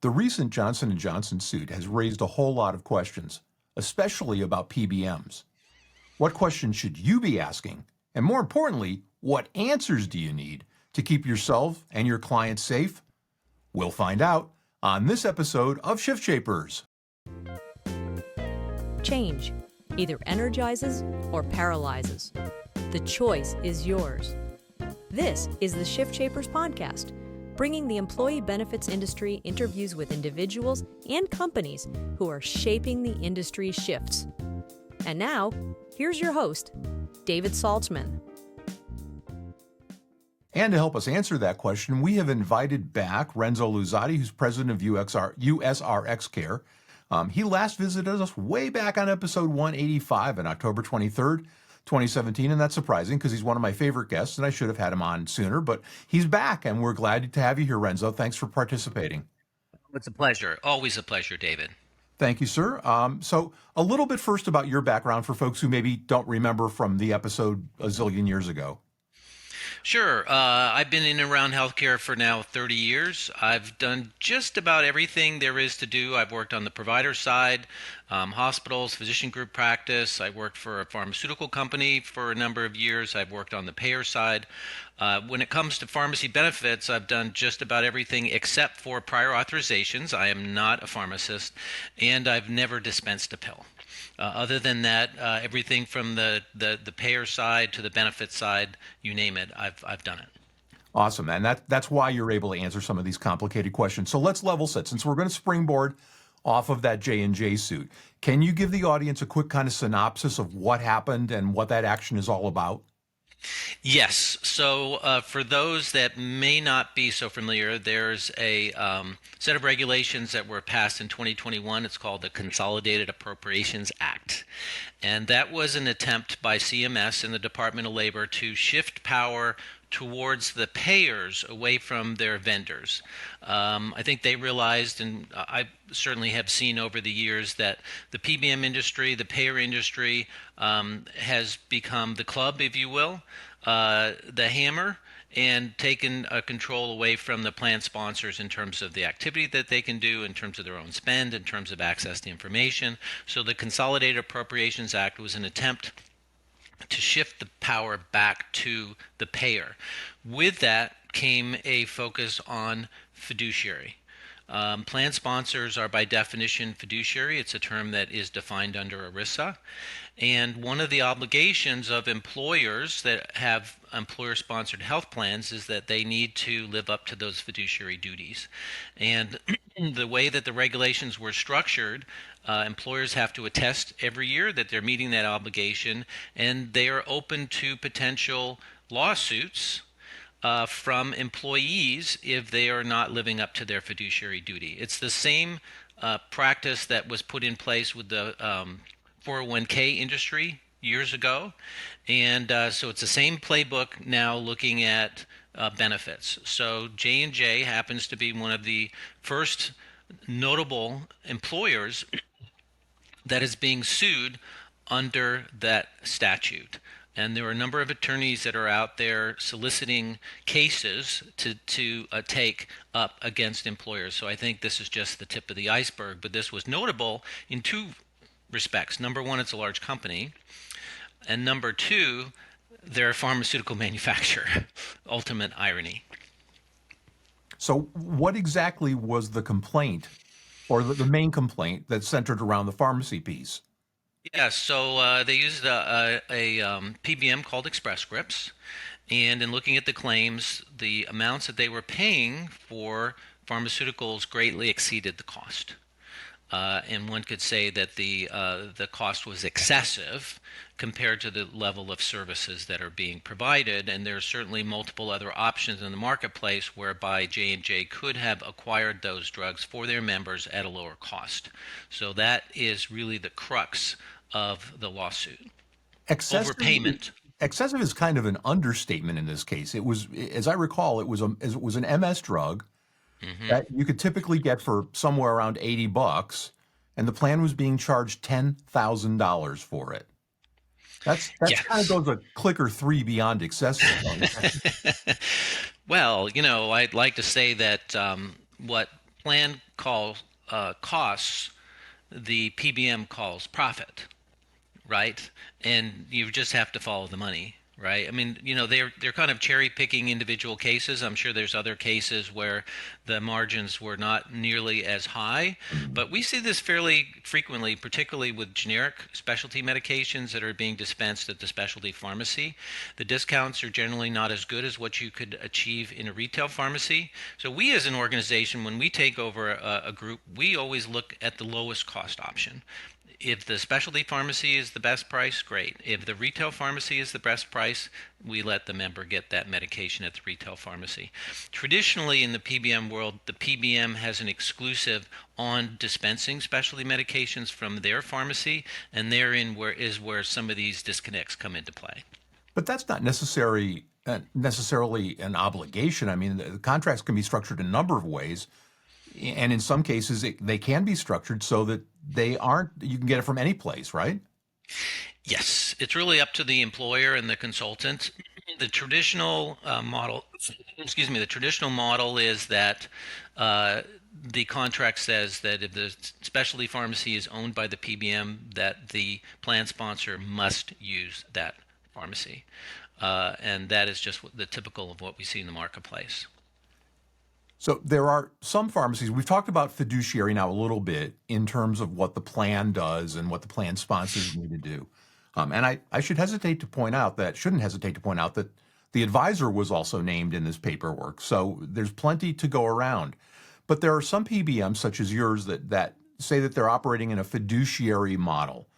The recent Johnson & Johnson suit has raised a whole lot of questions, especially about PBMs. What questions should you be asking? And more importantly, what answers do you need to keep yourself and your clients safe? We'll find out on this episode of ShiftShapers. Change either energizes or paralyzes. The choice is yours. This is the ShiftShapers podcast, bringing the employee benefits industry interviews with individuals and companies who are shaping the industry's shifts. And now, here's your host, David Saltzman. And to help us answer that question, we have invited back Renzo Luzzatti, who's president of USRxCare. He last visited us way back on episode 185 on October 23rd, 2017, and that's surprising because he's one of my favorite guests, and I should have had him on sooner, but he's back, and we're glad to have you here, Renzo. Thanks for participating. It's a pleasure. Always a pleasure, David. Thank you, sir. So a little bit first about your background for folks who maybe don't remember from the episode a zillion years ago. Sure. I've been in and around healthcare for now 30 years. I've done just about everything there is to do. I've worked on the provider side, hospitals, physician group practice. I worked for a pharmaceutical company for a number of years. I've worked on the payer side. When it comes to pharmacy benefits, I've done just about everything except for prior authorizations. I am not a pharmacist, and I've never dispensed a pill. Other than that, everything from the payer side to the benefit side, you name it, I've done it. Awesome, and that's why you're able to answer some of these complicated questions. So let's level set. Since we're going to springboard off of that J&J suit, can you give the audience a quick kind of synopsis of what happened and what that action is all about? Yes. So for those that may not be so familiar, there's a set of regulations that were passed in 2021. It's called the Consolidated Appropriations Act. And that was an attempt by CMS and the Department of Labor to shift power towards the payers away from their vendors. I think they realized, and I certainly have seen over the years, that the PBM industry, the payer industry, has become the club, if you will, the hammer, and taken control away from the plan sponsors in terms of the activity that they can do, in terms of their own spend, in terms of access to information. So the Consolidated Appropriations Act was an attempt to shift the power back to the payer. With that came a focus on fiduciary. Plan sponsors are by definition fiduciary. It's a term that is defined under ERISA. And one of the obligations of employers that have employer-sponsored health plans is that they need to live up to those fiduciary duties. And the way that the regulations were structured, employers have to attest every year that they're meeting that obligation, and they are open to potential lawsuits from employees if they are not living up to their fiduciary duty. It's the same practice that was put in place with the 401k industry years ago. And so it's the same playbook now looking at benefits. So J&J happens to be one of the first notable employers that is being sued under that statute. And there are a number of attorneys that are out there soliciting cases to take up against employers. So I think this is just the tip of the iceberg, but this was notable in two respects. Number one, it's a large company. And number two, they're a pharmaceutical manufacturer. Ultimate irony. So what exactly was the complaint, or the main complaint that centered around the pharmacy piece? Yeah, so they used a PBM called Express Scripts, and in looking at the claims, the amounts that they were paying for pharmaceuticals greatly exceeded the cost. And one could say that the cost was excessive compared to the level of services that are being provided, and there's certainly multiple other options in the marketplace whereby J&J could have acquired those drugs for their members at a lower cost. So that is really the crux of the lawsuit. Overpayment. Excessive is kind of an understatement in this case. It was, as I recall, it was an MS drug that you could typically get for somewhere around $80, and the plan was being charged $10,000 for it. That's Yes. kind of goes a click or three beyond excessive. Well, I'd like to say that what plan calls costs, the PBM calls profit, right? And you just have to follow the money, right? I mean, they're kind of cherry picking individual cases. I'm sure there's other cases where the margins were not nearly as high, but we see this fairly frequently, particularly with generic specialty medications that are being dispensed at the specialty pharmacy. The discounts are generally not as good as what you could achieve in a retail pharmacy. So we as an organization, when we take over a group, we always look at the lowest cost option. If the specialty pharmacy is the best price, great. If the retail pharmacy is the best price, we let the member get that medication at the retail pharmacy. Traditionally, in the PBM world, the PBM has an exclusive on dispensing specialty medications from their pharmacy, and therein where some of these disconnects come into play. But that's not necessarily an obligation. I mean, the contracts can be structured in a number of ways. And in some cases, they can be structured so that you can get it from any place, right? Yes, it's really up to the employer and the consultant. The traditional model, the traditional model is that the contract says that if the specialty pharmacy is owned by the PBM, that the plan sponsor must use that pharmacy. And that is just the typical of what we see in the marketplace. So there are some pharmacies, we've talked about fiduciary now a little bit in terms of what the plan does and what the plan sponsors need to do. And I shouldn't hesitate to point out that the advisor was also named in this paperwork. So there's plenty to go around. But there are some PBMs, such as yours, that say that they're operating in a fiduciary model.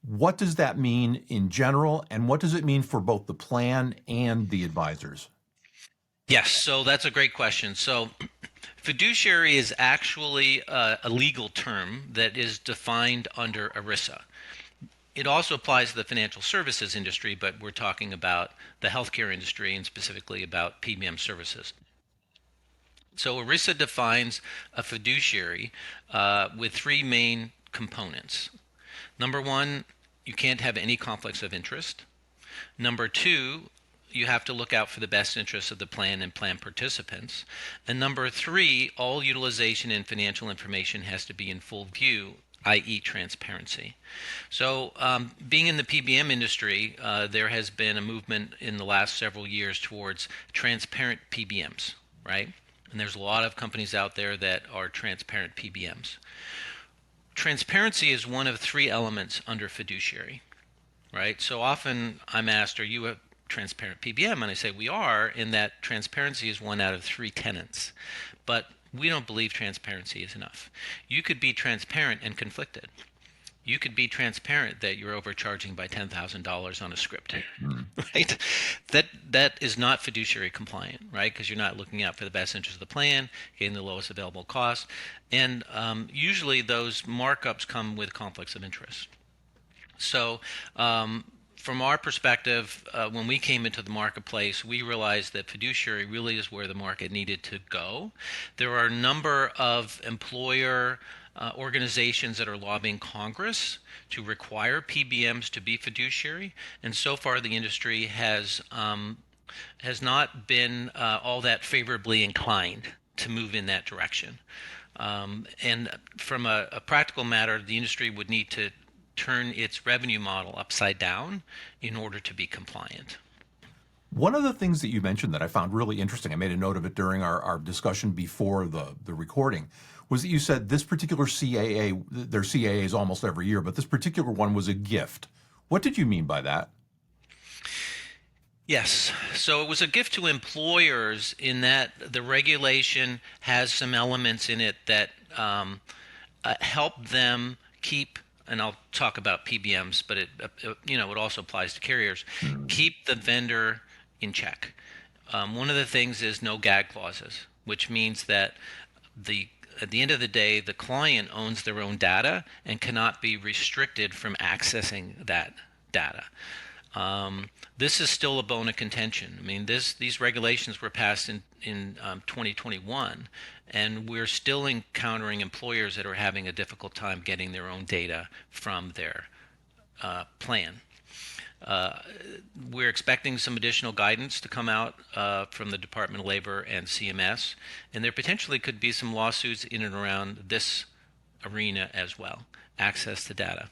What does that mean in general, and what does it mean for both the plan and the advisors? Yes, so that's a great question. So fiduciary is actually a legal term that is defined under ERISA. It also applies to the financial services industry, but we're talking about the healthcare industry and specifically about PBM services. So ERISA defines a fiduciary with three main components. Number one, you can't have any conflicts of interest. Number two, you have to look out for the best interests of the plan and plan participants. And number three, all utilization and financial information has to be in full view, i.e. transparency. So being in the PBM industry, there has been a movement in the last several years towards transparent PBMs, right? And there's a lot of companies out there that are transparent PBMs. Transparency is one of three elements under fiduciary, right? So often I'm asked, are you a transparent PBM? And I say we are, in that transparency is one out of three tenets. But we don't believe transparency is enough. You could be transparent and conflicted. You could be transparent that you're overcharging by $10,000 on a script, right? That is not fiduciary compliant, right? Because you're not looking out for the best interest of the plan, getting the lowest available cost, and usually those markups come with conflicts of interest. So from our perspective, when we came into the marketplace, we realized that fiduciary really is where the market needed to go. There are a number of employer organizations that are lobbying Congress to require PBMs to be fiduciary, and so far the industry has not been all that favorably inclined to move in that direction. And from a practical matter, the industry would need to turn its revenue model upside down in order to be compliant. One of the things that you mentioned that I found really interesting, I made a note of it during our discussion before the recording, was that you said this particular CAA, there are CAAs almost every year, but this particular one was a gift. What did you mean by that? Yes. So it was a gift to employers in that the regulation has some elements in it that help them keep, and I'll talk about PBMs, but it also applies to carriers, keep the vendor in check. One of the things is no gag clauses, which means that at the end of the day, the client owns their own data and cannot be restricted from accessing that data. This is still a bone of contention. I mean, these regulations were passed in 2021, and we're still encountering employers that are having a difficult time getting their own data from their plan. We're expecting some additional guidance to come out from the Department of Labor and CMS, and there potentially could be some lawsuits in and around this arena as well, access to data.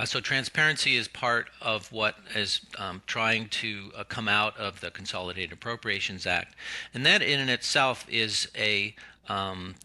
So transparency is part of what is trying to come out of the Consolidated Appropriations Act. And that in and itself is a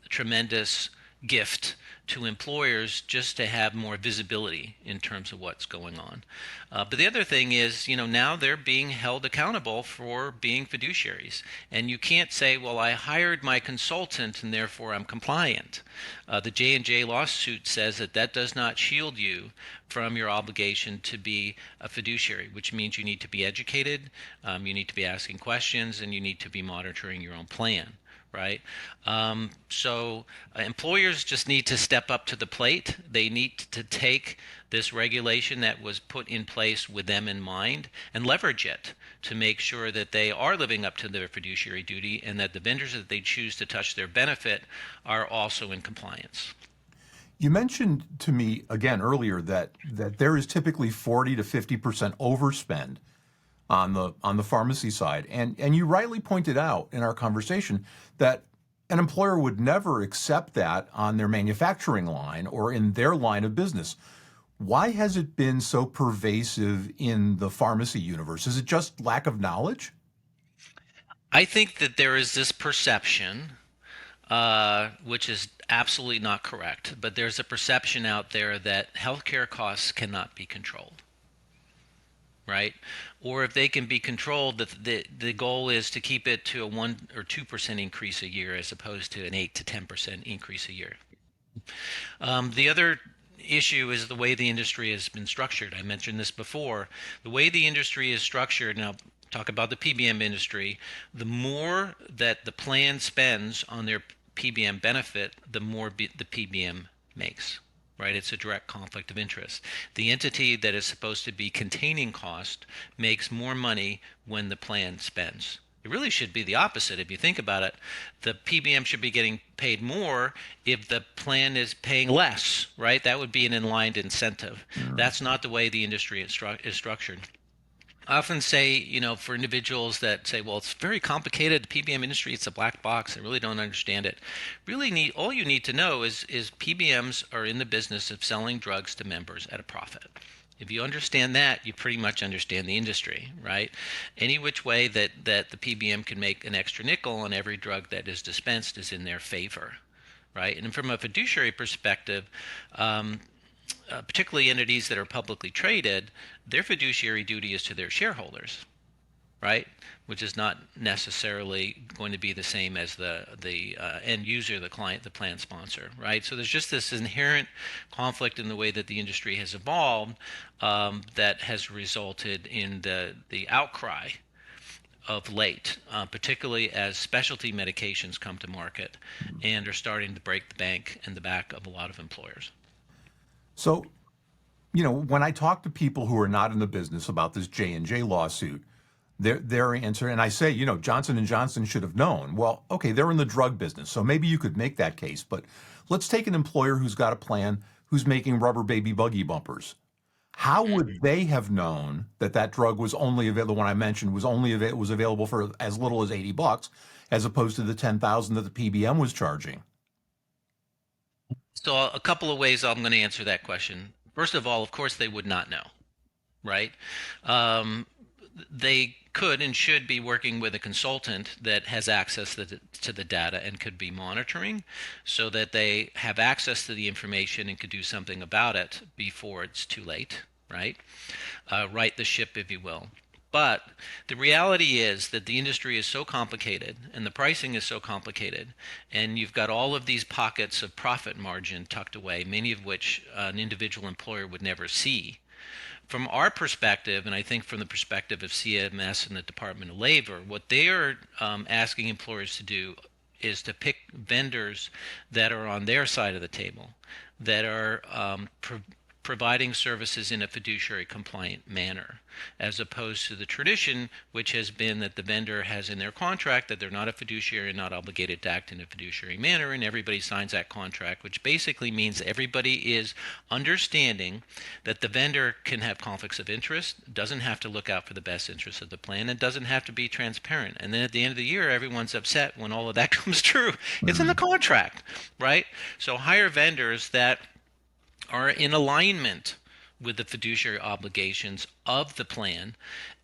tremendous gift to employers just to have more visibility in terms of what's going on. But the other thing is, now they're being held accountable for being fiduciaries. And you can't say, well, I hired my consultant and therefore I'm compliant. The J&J lawsuit says that does not shield you from your obligation to be a fiduciary, which means you need to be educated, you need to be asking questions, and you need to be monitoring your own plan. Right? So employers just need to step up to the plate. They need to take this regulation that was put in place with them in mind and leverage it to make sure that they are living up to their fiduciary duty and that the vendors that they choose to touch their benefit are also in compliance. You mentioned to me again earlier that there is typically 40 to 50% overspend on the pharmacy side. And you rightly pointed out in our conversation that an employer would never accept that on their manufacturing line or in their line of business. Why has it been so pervasive in the pharmacy universe? Is it just lack of knowledge? I think that there is this perception, which is absolutely not correct, but there's a perception out there that healthcare costs cannot be controlled. Right? Or if they can be controlled, the goal is to keep it to a 1 or 2% increase a year as opposed to an 8 to 10% increase a year. The other issue is the way the industry has been structured. I mentioned this before. The way the industry is structured, now talk about the PBM industry, the more that the plan spends on their PBM benefit, the more the PBM makes. Right? It's a direct conflict of interest. The entity that is supposed to be containing cost makes more money when the plan spends. It really should be the opposite. If you think about it, the PBM should be getting paid more if the plan is paying less, right? That would be an aligned incentive. That's not the way the industry is structured. I often say, for individuals that say, well, it's very complicated, the PBM industry, it's a black box, I really don't understand it. All you need to know is PBMs are in the business of selling drugs to members at a profit. If you understand that, you pretty much understand the industry, right? Any which way that the PBM can make an extra nickel on every drug that is dispensed is in their favor, right? And from a fiduciary perspective, particularly entities that are publicly traded, their fiduciary duty is to their shareholders, right? Which is not necessarily going to be the same as the end user, the client, the plan sponsor, right? So there's just this inherent conflict in the way that the industry has evolved that has resulted in the outcry of late, particularly as specialty medications come to market and are starting to break the bank and the back of a lot of employers. So, when I talk to people who are not in the business about this J&J lawsuit, their answer, and I say, Johnson & Johnson should have known. Well, okay, they're in the drug business, so maybe you could make that case. But let's take an employer who's got a plan, who's making rubber baby buggy bumpers. How would they have known that drug was only available? The one I mentioned was available for as little as $80, as opposed to the $10,000 that the PBM was charging? So a couple of ways I'm going to answer that question. First of all, of course, they would not know, right? They could and should be working with a consultant that has access to the data and could be monitoring so that they have access to the information and could do something about it before it's too late, right? Right the ship, if you will. But the reality is that the industry is so complicated and the pricing is so complicated, and you've got all of these pockets of profit margin tucked away, many of which an individual employer would never see. From our perspective, and I think from the perspective of CMS and the Department of Labor, what they are asking employers to do is to pick vendors that are on their side of the table, that are providing services in a fiduciary compliant manner, as opposed to the tradition, which has been that the vendor has in their contract that they're not a fiduciary and not obligated to act in a fiduciary manner, and everybody signs that contract, which basically means everybody is understanding that the vendor can have conflicts of interest, doesn't have to look out for the best interests of the plan, and doesn't have to be transparent. And then at the end of the year, everyone's upset when all of that comes true. It's in the contract, right? So hire vendors that are in alignment with the fiduciary obligations of the plan,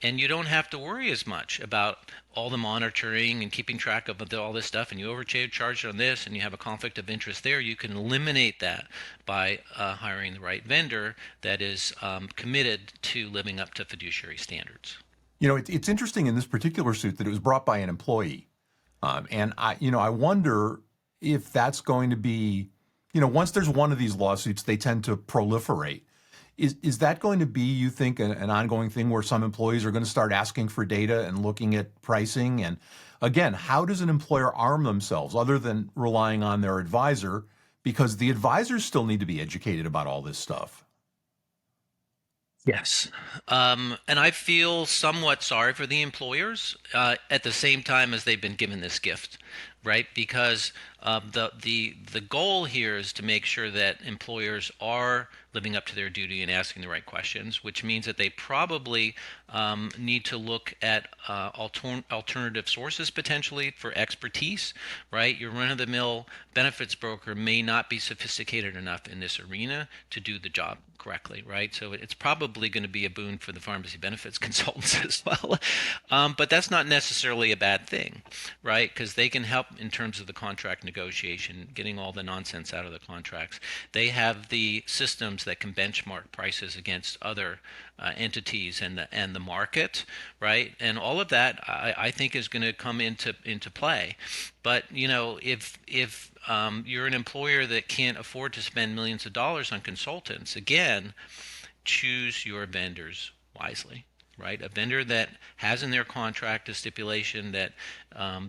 and you don't have to worry as much about all the monitoring and keeping track of all this stuff, and you overcharged on this and you have a conflict of interest there. You can eliminate that by hiring the right vendor that is committed to living up to fiduciary standards. It's interesting in this particular suit that it was brought by an employee. And I wonder if that's going to be, once there's one of these lawsuits, they tend to proliferate. Is that going to be, you think, an ongoing thing where some employees are going to start asking for data and looking at pricing? And again, how does an employer arm themselves other than relying on their advisor? Because the advisors still need to be educated about all this stuff. Yes. And I feel somewhat sorry for the employers at the same time as they've been given this gift, right? Because the goal here is to make sure that employers are living up to their duty and asking the right questions, which means that they probably need to look at alternative sources potentially for expertise, right? Your run-of-the-mill benefits broker may not be sophisticated enough in this arena to do the job correctly, right? So it's probably going to be a boon for the pharmacy benefits consultants as well. But that's not necessarily a bad thing, right? Because they can help in terms of the contract negotiation, getting all the nonsense out of the contracts. They have the systems that can benchmark prices against other entities and the market, right? And all of that I think is going to come into play. But if you're an employer that can't afford to spend millions of dollars on consultants, again, choose your vendors wisely, right? A vendor that has in their contract a stipulation that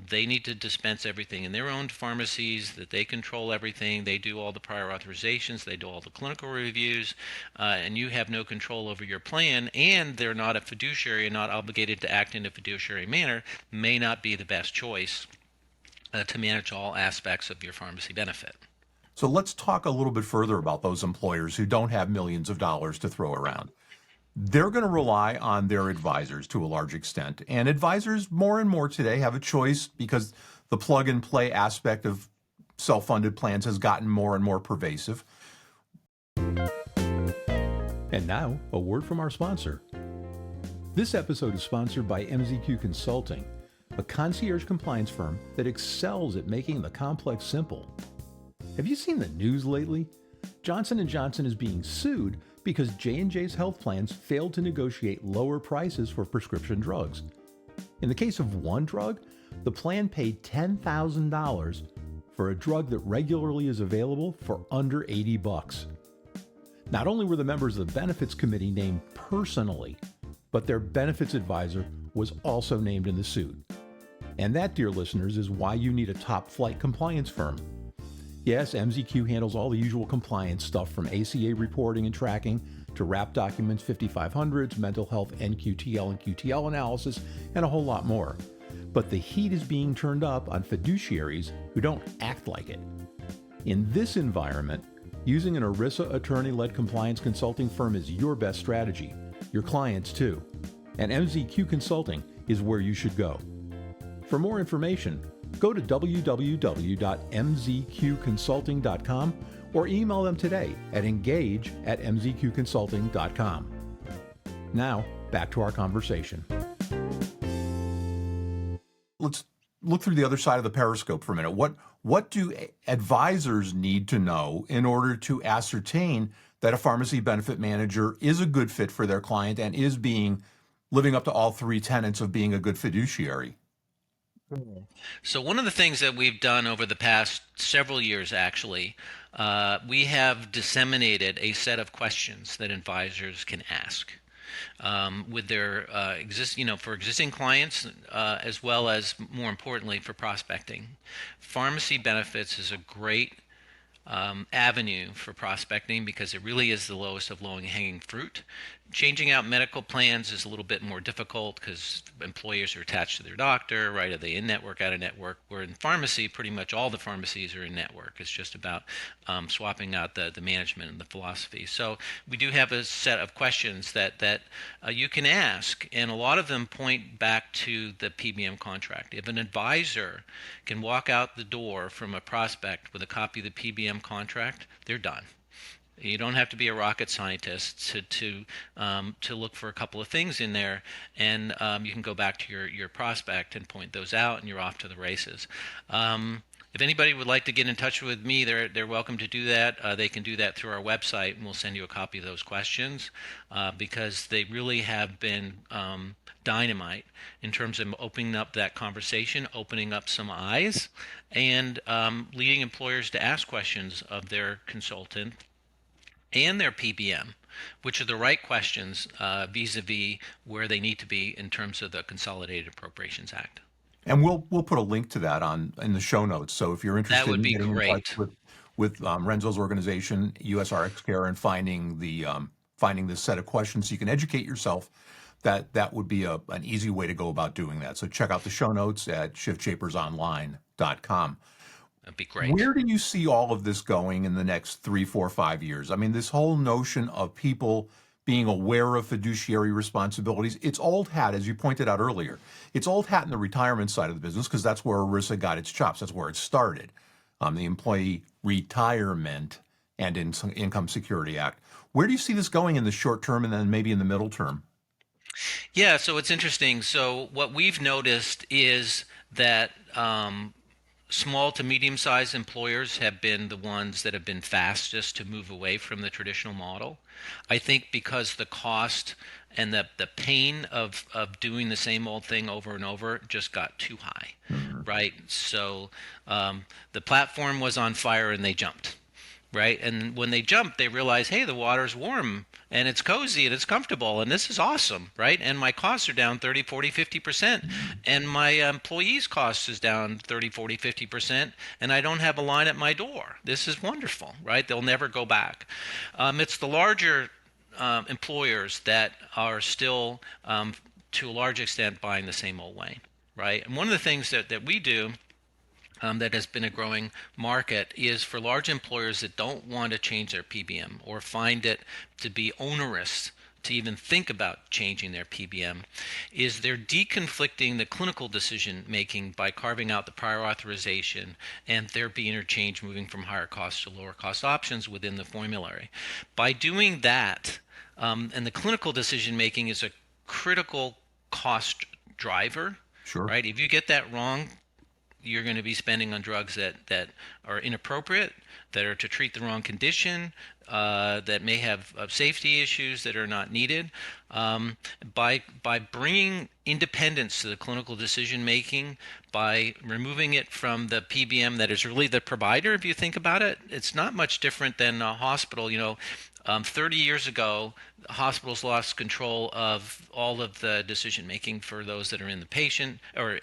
they need to dispense everything in their own pharmacies, that they control everything, they do all the prior authorizations, they do all the clinical reviews, and you have no control over your plan, and they're not a fiduciary and not obligated to act in a fiduciary manner, may not be the best choice to manage all aspects of your pharmacy benefit. So let's talk a little bit further about those employers who don't have millions of dollars to throw around. They're going to rely on their advisors to a large extent. And advisors more and more today have a choice because the plug and play aspect of self-funded plans has gotten more and more pervasive. And now, a word from our sponsor. This episode is sponsored by MZQ Consulting, a concierge compliance firm that excels at making the complex simple. Have you seen the news lately? Johnson & Johnson is being sued because J&J's health plans failed to negotiate lower prices for prescription drugs. In the case of one drug, the plan paid $10,000 for a drug that regularly is available for under $80. Not only were the members of the benefits committee named personally, but their benefits advisor was also named in the suit. And that, dear listeners, is why you need a top-flight compliance firm. Yes, MZQ handles all the usual compliance stuff from ACA reporting and tracking to wrap documents 5500s, mental health NQTL and QTL analysis, and a whole lot more. But the heat is being turned up on fiduciaries who don't act like it. In this environment, using an ERISA attorney-led compliance consulting firm is your best strategy. Your clients too. And MZQ Consulting is where you should go. For more information, go to www.mzqconsulting.com or email them today at engage@mzqconsulting.com. Now, back to our conversation. Let's look through the other side of the periscope for a minute. What do advisors need to know in order to ascertain that a pharmacy benefit manager is a good fit for their client and is living up to all three tenets of being a good fiduciary? So one of the things that we've done over the past several years, actually, we have disseminated a set of questions that advisors can ask with their for existing clients, as well as, more importantly, for prospecting. Pharmacy benefits is a great avenue for prospecting because it really is the lowest of low-hanging fruit. Changing out medical plans is a little bit more difficult because employers are attached to their doctor, right? Are they in network, out of network? Where in pharmacy, pretty much all the pharmacies are in network. It's just about swapping out the management and the philosophy. So we do have a set of questions that you can ask, and a lot of them point back to the PBM contract. If an advisor can walk out the door from a prospect with a copy of the PBM contract, they're done. You don't have to be a rocket scientist to look for a couple of things in there, and you can go back to your prospect and point those out, and you're off to the races. If anybody would like to get in touch with me, they're welcome to do that. They can do that through our website, and we'll send you a copy of those questions because they really have been dynamite in terms of opening up that conversation, opening up some eyes, and leading employers to ask questions of their consultant and their PBM, which are the right questions vis-a-vis where they need to be in terms of the Consolidated Appropriations Act. And we'll put a link to that in the show notes. So if you're interested That would in be getting in great. touch with Renzo's organization, USRxCare, and finding this set of questions so you can educate yourself, that would be an easy way to go about doing that. So check out the show notes at ShiftShapersOnline.com. That'd be great. Where do you see all of this going in the next 3, 4, 5 years? I mean, this whole notion of people being aware of fiduciary responsibilities, it's old hat, as you pointed out earlier. It's old hat in the retirement side of the business because that's where ERISA got its chops. That's where it started, the Employee Retirement and Income Security Act. Where do you see this going in the short term and then maybe in the middle term? Yeah, so it's interesting. So what we've noticed is that small to medium-sized employers have been the ones that have been fastest to move away from the traditional model. I think because the cost and the pain of doing the same old thing over and over just got too high, right? So the platform was on fire and they jumped. Right. And when they jump, they realize, hey, the water's warm and it's cozy and it's comfortable and this is awesome. Right. And my costs are down 30, 40, 50%. And my employees' costs is down 30, 40, 50%. And I don't have a line at my door. This is wonderful. Right. They'll never go back. It's the larger employers that are still, to a large extent, buying the same old way. Right. And one of the things that we do that has been a growing market is for large employers that don't want to change their PBM or find it to be onerous to even think about changing their PBM, is they're deconflicting the clinical decision making by carving out the prior authorization and therapy interchange, moving from higher cost to lower cost options within the formulary. By doing that, and the clinical decision making is a critical cost driver. Sure. Right? If you get that wrong, you're going to be spending on drugs that are inappropriate, that are to treat the wrong condition, that may have safety issues that are not needed. By bringing independence to the clinical decision making, by removing it from the PBM that is really the provider, if you think about it, it's not much different than a hospital. 30 years ago, hospitals lost control of all of the decision making for those that are in the patient or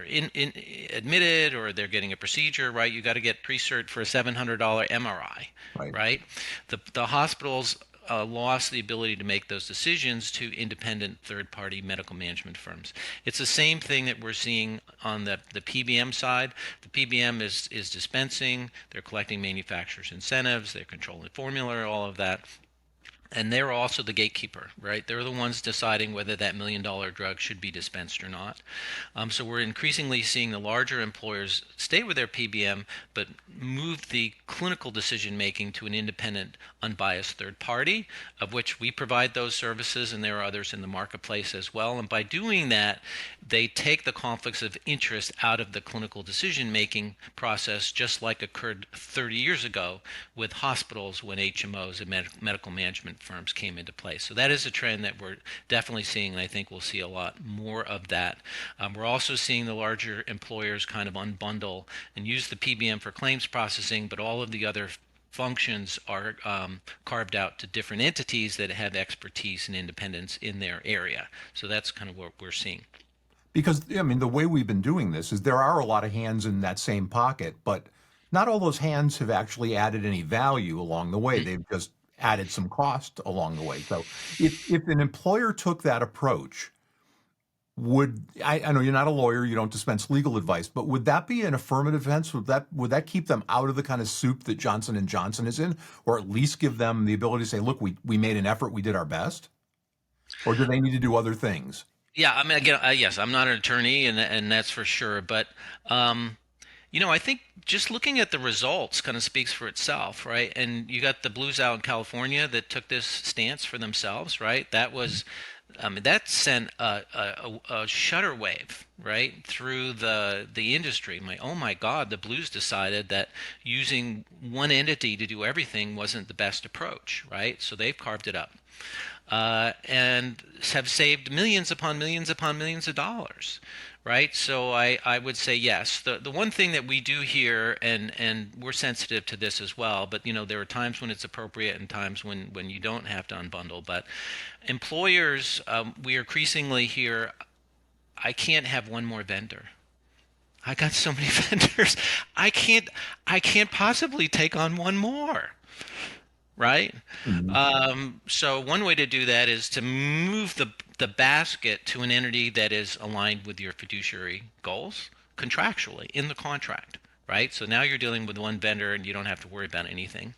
admitted, or they're getting a procedure. Right, you got to get pre-cert for a $700 MRI. Right, the hospitals lost the ability to make those decisions to independent third-party medical management firms. It's the same thing that we're seeing on the PBM side. The PBM is dispensing, they're collecting manufacturers' incentives, they're controlling formula, all of that. And they're also the gatekeeper, right? They're the ones deciding whether that $1 million drug should be dispensed or not. So we're increasingly seeing the larger employers stay with their PBM, but move the clinical decision making to an independent, unbiased third party, of which we provide those services, and there are others in the marketplace as well. And by doing that, they take the conflicts of interest out of the clinical decision making process, just like occurred 30 years ago with hospitals when HMOs and medical management firms came into place. So that is a trend that we're definitely seeing, and I think we'll see a lot more of that. We're also seeing the larger employers kind of unbundle and use the PBM for claims processing, but all of the other functions are carved out to different entities that have expertise and independence in their area. So that's kind of what we're seeing. Because, I mean, the way we've been doing this is there are a lot of hands in that same pocket, but not all those hands have actually added any value along the way. Mhm. They've just added some cost along the way. So if an employer took that approach, I know you're not a lawyer, you don't dispense legal advice, but would that be an affirmative defense? Would that keep them out of the kind of soup that Johnson and Johnson is in, or at least give them the ability to say, look, we made an effort, we did our best? Or do they need to do other things? Yeah, I mean, again, yes, I'm not an attorney, and that's for sure. But I think just looking at the results kind of speaks for itself, right? And you got the Blues out in California that took this stance for themselves, right? That was, I mean, that sent a shudder wave, right, through the industry. Oh my God, the Blues decided that using one entity to do everything wasn't the best approach, right? So they've carved it up. And have saved millions upon millions upon millions of dollars, right? So I would say yes. The one thing that we do here, and we're sensitive to this as well, but there are times when it's appropriate and times when you don't have to unbundle. But employers, we are increasingly here. I can't have one more vendor. I got so many vendors. I can't possibly take on one more. Right? Mhm. So one way to do that is to move the basket to an entity that is aligned with your fiduciary goals contractually in the contract, right? So now you're dealing with one vendor and you don't have to worry about anything.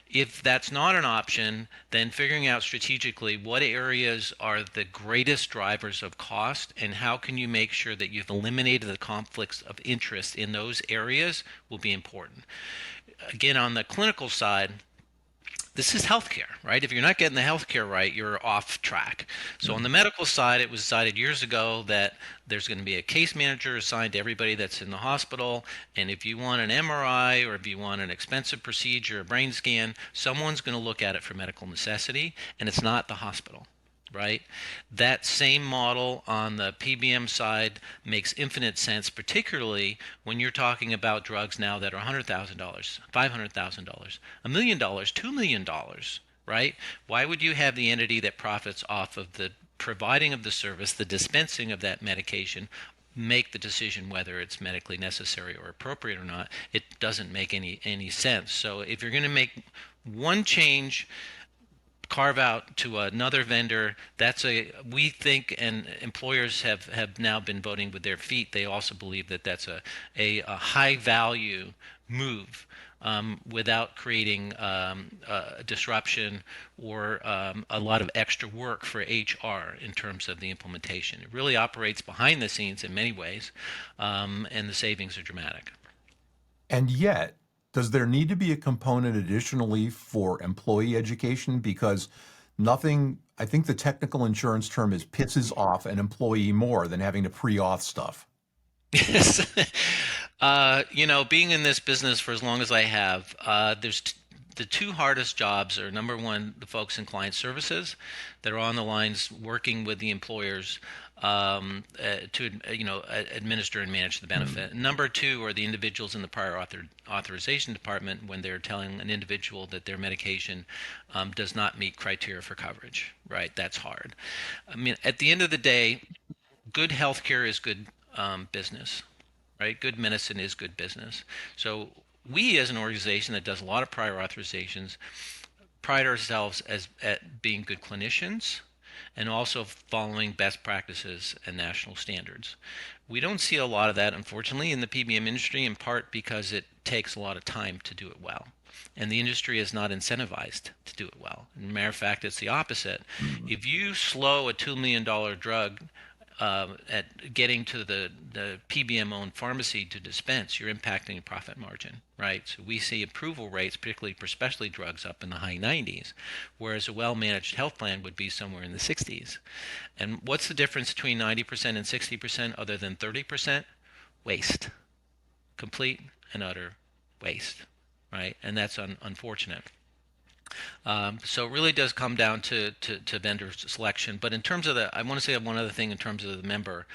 If that's not an option, then figuring out strategically what areas are the greatest drivers of cost and how can you make sure that you've eliminated the conflicts of interest in those areas will be important. Again, on the clinical side, this is healthcare, right? If you're not getting the healthcare right, you're off track. So on the medical side, it was decided years ago that there's going to be a case manager assigned to everybody that's in the hospital. And if you want an MRI or if you want an expensive procedure, a brain scan, someone's going to look at it for medical necessity, and it's not the hospital. Right? That same model on the PBM side makes infinite sense, particularly when you're talking about drugs now that are $100,000, $500,000, $1 million, $2 million, right? Why would you have the entity that profits off of the providing of the service, the dispensing of that medication, make the decision whether it's medically necessary or appropriate or not? It doesn't make any sense. So if you're going to make one change, carve out to another vendor, we think, and employers have now been voting with their feet. They also believe that that's a high value move, without creating disruption or a lot of extra work for HR in terms of the implementation. It really operates behind the scenes in many ways, and the savings are dramatic. And yet, does there need to be a component additionally for employee education? Because I think the technical insurance term is pisses off an employee more than having to pre-auth stuff. Yes. Being in this business for as long as I have, the two hardest jobs are, number one, the folks in client services that are on the lines working with the employers, to administer and manage the benefit. Number two are the individuals in the prior authorization department when they're telling an individual that their medication does not meet criteria for coverage. Right? That's hard. I mean, at the end of the day, good healthcare is good business, right? Good medicine is good business. So we, as an organization that does a lot of prior authorizations, pride ourselves at being good clinicians and also following best practices and national standards. We don't see a lot of that, unfortunately, in the PBM industry, in part because it takes a lot of time to do it well. And the industry is not incentivized to do it well. As a matter of fact, it's the opposite. If you slow a $2 million drug at getting to the PBM-owned pharmacy to dispense, you're impacting a profit margin, right? So we see approval rates, particularly for specialty drugs, up in the high 90s, whereas a well-managed health plan would be somewhere in the 60s. And what's the difference between 90% and 60% other than 30%? Waste. Complete and utter waste, right? And that's unfortunate. So it really does come down to vendor selection. But in terms of I want to say one other thing in terms of the member.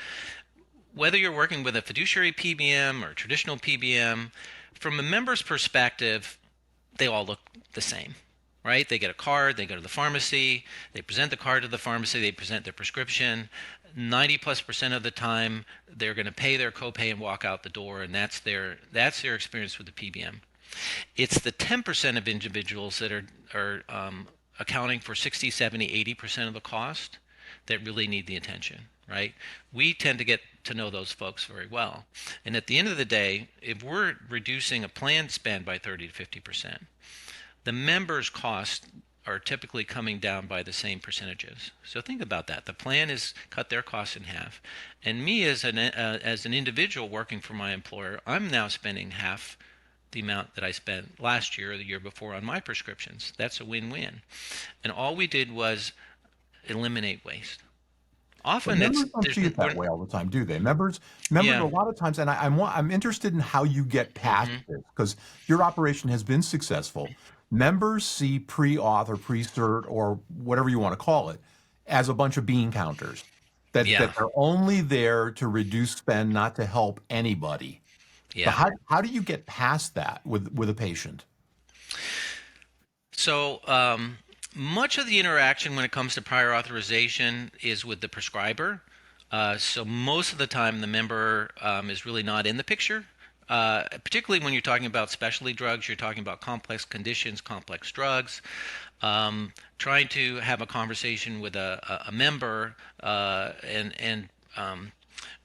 Whether you're working with a fiduciary PBM or traditional PBM, from a member's perspective, they all look the same, right? They get a card, they go to the pharmacy, they present the card to the pharmacy, they present their prescription. 90+% of the time, they're going to pay their copay and walk out the door, and that's their experience with the PBM. It's the 10% of individuals that are accounting for 60, 70, 80% of the cost that really need the attention, right? We tend to get to know those folks very well. And at the end of the day, if we're reducing a plan spend by 30 to 50%, the members' costs are typically coming down by the same percentages. So think about that. The plan is cut their costs in half. And me as an individual working for my employer, I'm now spending half the amount that I spent last year or the year before on my prescriptions. That's a win-win. And all we did was eliminate waste. Often But members don't see it that way all the time, do they? Members Yeah. a lot of times, and I'm interested in how you get past this, because your operation has been successful. Members see pre-auth or pre-cert or whatever you want to call it as a bunch of bean counters, that Yeah. they're only there to reduce spend, not to help anybody. So Yeah. how do you get past that with a patient? So much of the interaction when it comes to prior authorization is with the prescriber. So most of the time, the member is really not in the picture. Particularly when you're talking about specialty drugs, you're talking about complex conditions, complex drugs. Trying to have a conversation with a member and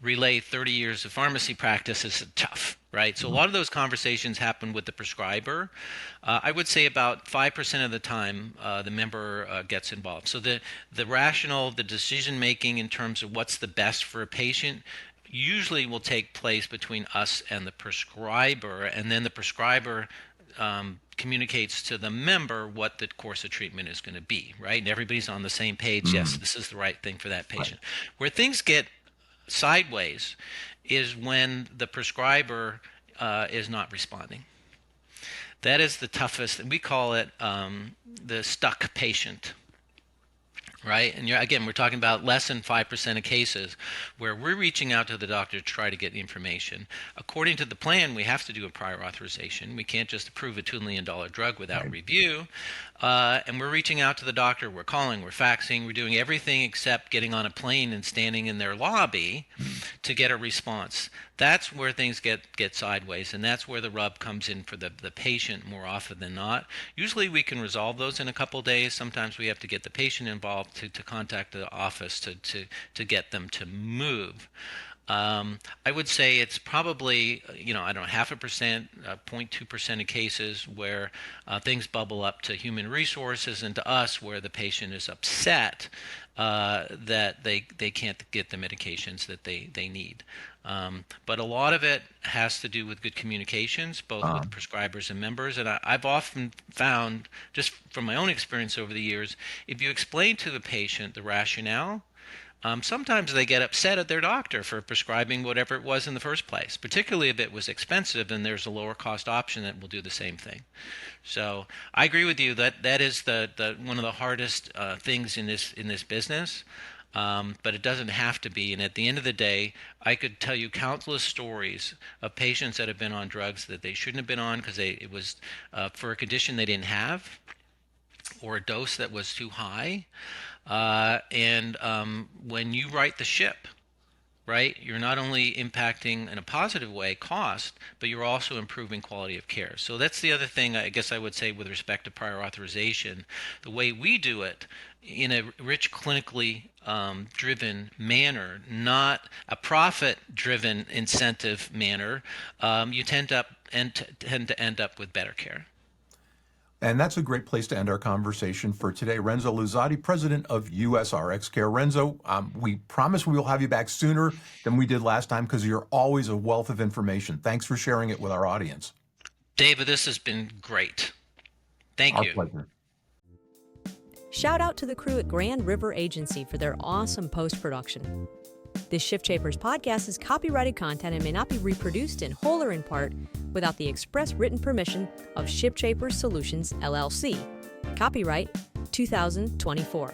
relay 30 years of pharmacy practice is tough, right? So a lot of those conversations happen with the prescriber. I would say about 5% of the time the member gets involved. So the rational, the decision making in terms of what's the best for a patient usually will take place between us and the prescriber, and then the prescriber communicates to the member what the course of treatment is going to be, right? And everybody's on the same page. Yes, this is the right thing for that patient. Right. Where things get sideways is when the prescriber is not responding. That is the toughest, and we call it the stuck patient. Right? And again, we're talking about less than 5% of cases where we're reaching out to the doctor to try to get the information. According to the plan, we have to do a prior authorization. We can't just approve a $2 million drug without review. And we're reaching out to the doctor. We're calling, we're faxing, we're doing everything except getting on a plane and standing in their lobby to get a response. That's where things get sideways, and that's where the rub comes in for the patient more often than not. Usually we can resolve those in a couple of days. Sometimes we have to get the patient involved to contact the office to get them to move. I would say it's probably, 0.5%, 0.2% of cases where things bubble up to human resources and to us where the patient is upset that they can't get the medications that they need. But a lot of it has to do with good communications, both with prescribers and members. And I've often found, just from my own experience over the years, if you explain to the patient the rationale, sometimes they get upset at their doctor for prescribing whatever it was in the first place, particularly if it was expensive and there's a lower cost option that will do the same thing. So I agree with you that is the one of the hardest things in this business. But it doesn't have to be. And at the end of the day, I could tell you countless stories of patients that have been on drugs that they shouldn't have been on because it was for a condition they didn't have or a dose that was too high. And when you right the ship, right, you're not only impacting in a positive way cost, but you're also improving quality of care. So that's the other thing I guess I would say with respect to prior authorization. The way we do it in a rich clinically driven manner, not a profit-driven incentive manner, you tend to end up with better care. And that's a great place to end our conversation for today. Renzo Luzzatti, president of USRxCare. Renzo, we promise we will have you back sooner than we did last time because you're always a wealth of information. Thanks for sharing it with our audience. David, this has been great. Thank you. Our pleasure. Shout out to the crew at Grand River Agency for their awesome post-production. This ShiftShapers podcast is copyrighted content and may not be reproduced in whole or in part without the express written permission of ShiftShapers Solutions, LLC. Copyright 2024.